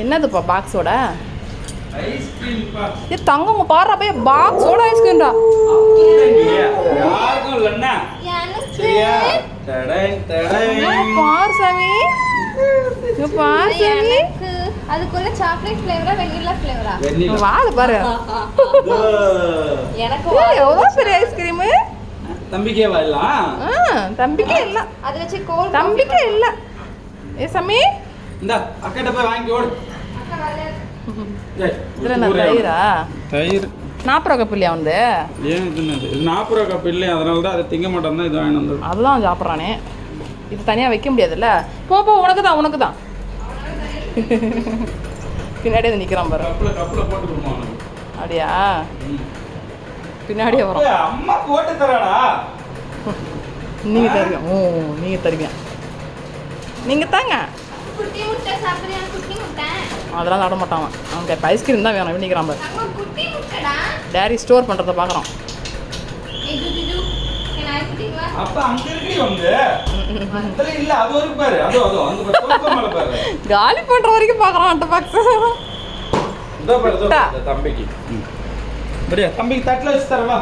என்னதுப்பா பாக்ஸோட ஐஸ்கிரீம் பா. ஏ தங்கங்க பாரு போய் பாக்ஸோட ஐஸ்கிரீம்டா. யாருக்கும் இல்லன்னா சரியா? டடங் டடங். பார் சாமி. இங்க பார் சாமி. அதுக்குள்ள சாக்லேட் ஃப்ளேவரா வெண்ணிலா ஃப்ளேவரா? வெண்ணிலா. வாடு பாரு. எனக்கு எவ்வளோ பெரிய ஐஸ்கிரீம். தம்பிக்கே வரலாம். தம்பிக்கே இல்ல. அது வச்சு கோல் தம்பிக்கே இல்ல. ஏ சாமி இந்த அக்கட்ட போய் வாங்கி ஓடு. இதுல என்ன தயிரா? தயிர் 40 ரூபா கப்பு இல்லையா வந்து? ஏன் இது 40 ரூபா கப் இல்லையா? அதனால தான் அதை திங்க மாட்டோம் தான் இது வாங்கி வந்தது. அதுதான் சாப்பிட்றானே. இது தனியாக வைக்க முடியாதுல்ல. போ உனக்கு தான் உனக்கு தான். பின்னாடியே வந்து நிற்கிறான் பாரு. கப்பில் போட்டு கொடுமா உனக்கு. அப்படியா? பின்னாடியே வரும். அம்மா போட்டு தராடா. நீங்கள் தருவீங்க. நீங்கள் தருவீங்க. நீங்கள் தாங்க. குட்டி முட்டை சாப்பிடுறியா? குட்டி முட்டை அதெல்லாம் சாப்பிட மாட்டான். அவனுக்கு இப்போ ஐஸ்கிரீம் தான் வேணும். நிற்கிறான் பாரு. அம்மா குட்டி முட்டைடா. டேரி ஸ்டோர் பண்ணுறத பார்க்குறான். இது நான் குட்டிங்களா? அப்ப அங்க இருக்கடி வந்து. அதுல இல்ல அது ஒரு பாரு. அதோ அங்க பாரு. சோஃபா மேல பாரு. காலி பண்ணுற வரைக்கும் பார்க்குறான் அட்ட பாக்ஸ். இதோ பாரு தம்பிக்கு. அப்படியே தம்பிக்கு தட்டில் வச்சு தரவா?